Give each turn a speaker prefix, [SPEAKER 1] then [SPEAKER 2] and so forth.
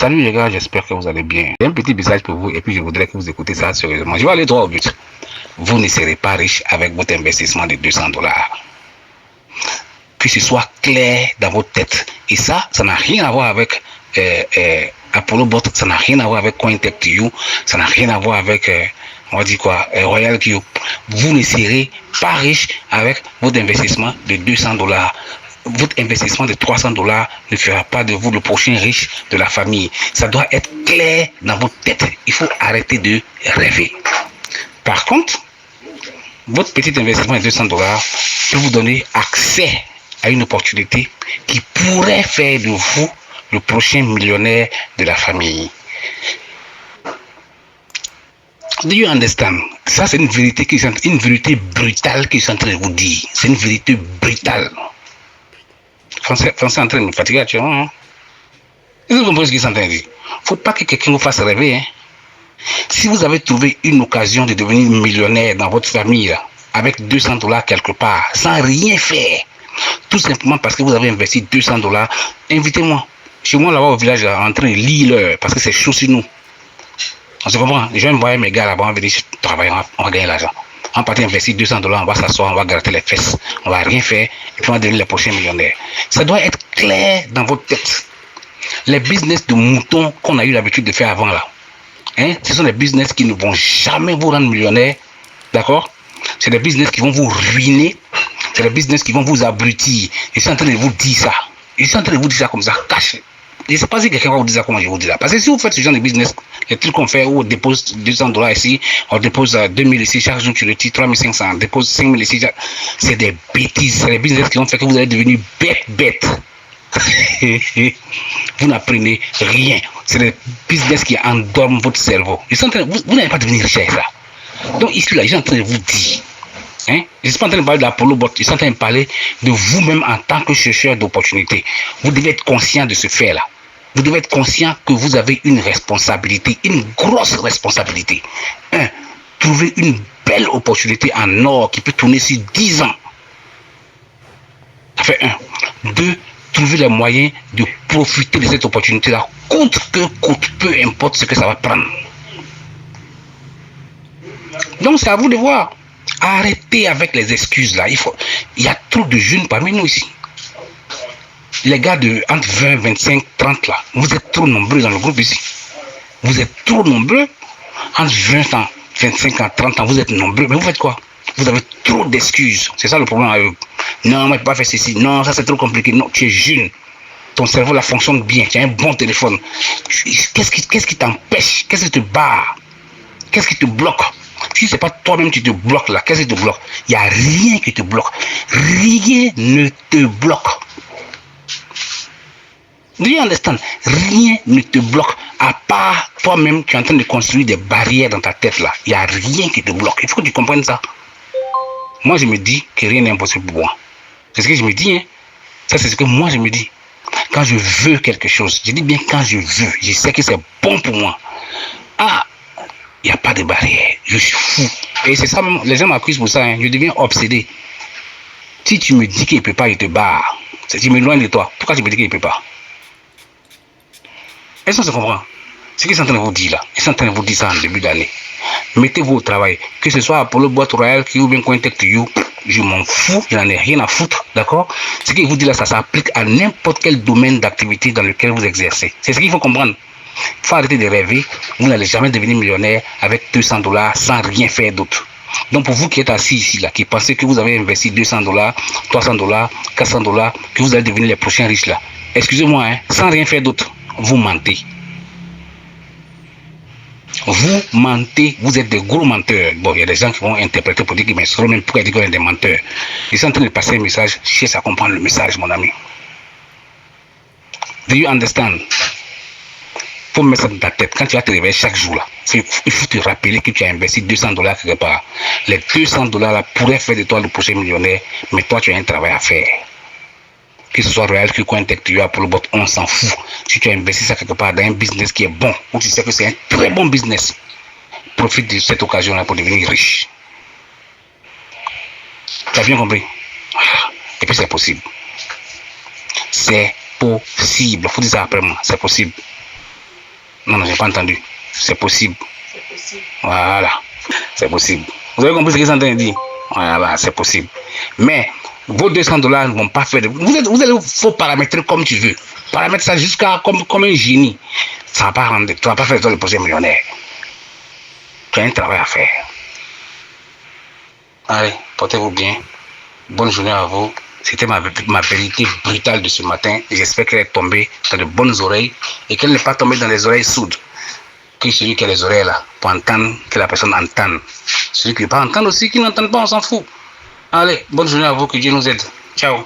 [SPEAKER 1] Salut les gars, j'espère que vous allez bien. J'ai un petit message pour vous et puis je voudrais que vous écoutez ça sérieusement. Je vais aller droit au but. Vous ne serez pas riche avec votre investissement de $200. Que ce soit clair dans votre tête. Et ça n'a rien à voir avec Apollo Bot, ça n'a rien à voir avec CoinTech2, ça n'a rien à voir avec, on va dire quoi, Royal Q. Vous ne serez pas riche avec votre investissement de $200. Votre investissement de $300 ne fera pas de vous le prochain riche de la famille. Ça doit être clair dans votre tête. Il faut arrêter de rêver. Par contre, votre petit investissement de $200 peut vous donner accès à une opportunité qui pourrait faire de vous le prochain millionnaire de la famille. Do you understand? Ça, c'est une vérité brutale que je suis en train de vous dire. C'est une vérité brutale. Français en train de me fatiguer actuellement. Hein? Vous comprenez ce qu'ils sont en train de dire? Faut pas que quelqu'un vous fasse rêver. Hein? Si vous avez trouvé une occasion de devenir millionnaire dans votre famille, là, avec $200 quelque part, sans rien faire, tout simplement parce que vous avez investi $200, invitez-moi. Chez moi, là-bas au village, là, en train de lire parce que c'est chaud sur nous. On se comprend? Je vais envoyer mes gars là-bas, on va venir travailler, on va gagner l'argent. On va partir investir $200, on va s'asseoir, on va gratter les fesses, on va rien faire, et puis on va devenir les prochains millionnaires. Ça doit être clair dans votre tête. Les business de moutons qu'on a eu l'habitude de faire avant là, hein, ce sont des business qui ne vont jamais vous rendre millionnaire, d'accord? C'est des business qui vont vous ruiner, c'est des business qui vont vous abrutir. Je suis en train de vous dire ça. Je suis en train de vous dire ça comme ça, caché. Je ne sais pas si quelqu'un va vous dire ça comment je vous dis là. Parce que si vous faites ce genre de business, les trucs qu'on fait où on dépose $200 ici, on dépose 2000 ici, chaque jour tu retires 3500, on dépose 5000 ici, c'est des bêtises. C'est des business qui vont faire que vous allez devenir bête. Vous n'apprenez rien. C'est des business qui endorment votre cerveau. Vous n'allez pas devenir riche avec ça. Donc ici, là, je suis en train de vous dire. Hein? Je ne suis pas en train de parler de l'Apollo Bot, je suis en train de parler de vous-même en tant que chercheur d'opportunités. Vous devez être conscient de ce fait-là. Vous devez être conscient que vous avez une responsabilité, une grosse responsabilité. 1. Trouver une belle opportunité en or qui peut tourner sur 10 ans. Ça fait 1. 2. Trouver les moyens de profiter de cette opportunité-là, coûte que coûte, peu importe ce que ça va prendre. Donc c'est à vous de voir. Arrêtez avec les excuses là. Il y a trop de jeunes parmi nous ici. Les gars de entre 20, 25, 30 là, vous êtes trop nombreux dans le groupe ici. Vous êtes trop nombreux. Entre 20 ans, 25 ans, 30 ans, vous êtes nombreux. Mais vous faites quoi? Vous avez trop d'excuses. C'est ça le problème avec vous. Non, moi je ne peux pas faire ceci. Non, ça c'est trop compliqué. Non, tu es jeune. Ton cerveau là fonctionne bien. Tu as un bon téléphone. Qu'est-ce qui t'empêche? Qu'est-ce qui te barre? Qu'est-ce qui te bloque? Si ce n'est pas toi-même qui te bloque là, qu'est-ce qui te bloque? Il n'y a rien qui te bloque. Rien ne te bloque. Do you understand? Rien ne te bloque. À part toi-même, tu es en train de construire des barrières dans ta tête là. Il n'y a rien qui te bloque. Il faut que tu comprennes ça. Moi, je me dis que rien n'est impossible pour moi. C'est ce que je me dis. Hein? Ça, c'est ce que moi, je me dis. Quand je veux quelque chose, je dis bien quand je veux. Je sais que c'est bon pour moi. Ah, il n'y a pas de barrière. Je suis fou. Et c'est ça, les gens m'accusent pour ça. Hein. Je deviens obsédé. Si tu me dis qu'il ne peut pas, je te barre. Tu m'éloignes de toi. Pourquoi tu me dis qu'il ne peut pas? Est-ce que ça se comprend? Ce qu'ils sont en train de vous dire là, ils sont en train de vous dire ça en début d'année. Mettez-vous au travail. Que ce soit Apollo Boîte Royale ou bien CoinTech2, je m'en fous, je n'en ai rien à foutre, d'accord? Ce qu'ils vous disent là, ça s'applique à n'importe quel domaine d'activité dans lequel vous exercez. C'est ce qu'il faut comprendre. Il faut arrêter de rêver. Vous n'allez jamais devenir millionnaire avec $200 sans rien faire d'autre. Donc pour vous qui êtes assis ici, là, qui pensez que vous avez investi $200, $300, $400, que vous allez devenir les prochains riches là, excusez-moi, hein, sans rien faire d'autre, vous mentez. Vous mentez, vous êtes des gros menteurs. Bon, il y a des gens qui vont interpréter pour dire qu'ils me même pourquoi dire qu'on est des menteurs. Ils sont en train de passer un message, cherche à comprendre le message, mon ami. Do you understand? Faut mettre ça dans ta tête. Quand tu vas te réveiller chaque jour là, il faut te rappeler que tu as investi $200 quelque part. Les $200 là pourraient faire de toi le prochain millionnaire, mais toi tu as un travail à faire. Que ce soit Royal, que CoinTech2, Apollo Bot, on s'en fout. Si tu as investi ça quelque part dans un business qui est bon, ou tu sais que c'est un très bon business, profite de cette occasion-là pour devenir riche. Tu as bien compris? Et puis c'est possible. C'est possible. Il faut dire ça après moi. C'est possible. Non, j'ai pas entendu. C'est possible.
[SPEAKER 2] C'est possible.
[SPEAKER 1] Voilà. C'est possible. Vous avez compris ce qu'ils sont en train de dire? Voilà, c'est possible. Mais vos $200 ne vont pas faire. Vous allez faut paramétrer comme tu veux. Paramétrer ça jusqu'à comme un génie. Ça va pas rendre. Tu vas pas faire le projet millionnaire. Tu as un travail à faire. Allez, portez-vous bien. Bonne journée à vous. C'était ma vérité brutale de ce matin. J'espère qu'elle est tombée dans de bonnes oreilles et qu'elle n'est pas tombée dans les oreilles sourdes. Que celui qui a les oreilles là, pour entendre, que la personne entende. Celui qui ne peut pas entendre aussi, qui n'entend pas, on s'en fout. Allez, bonne journée à vous, que Dieu nous aide. Ciao.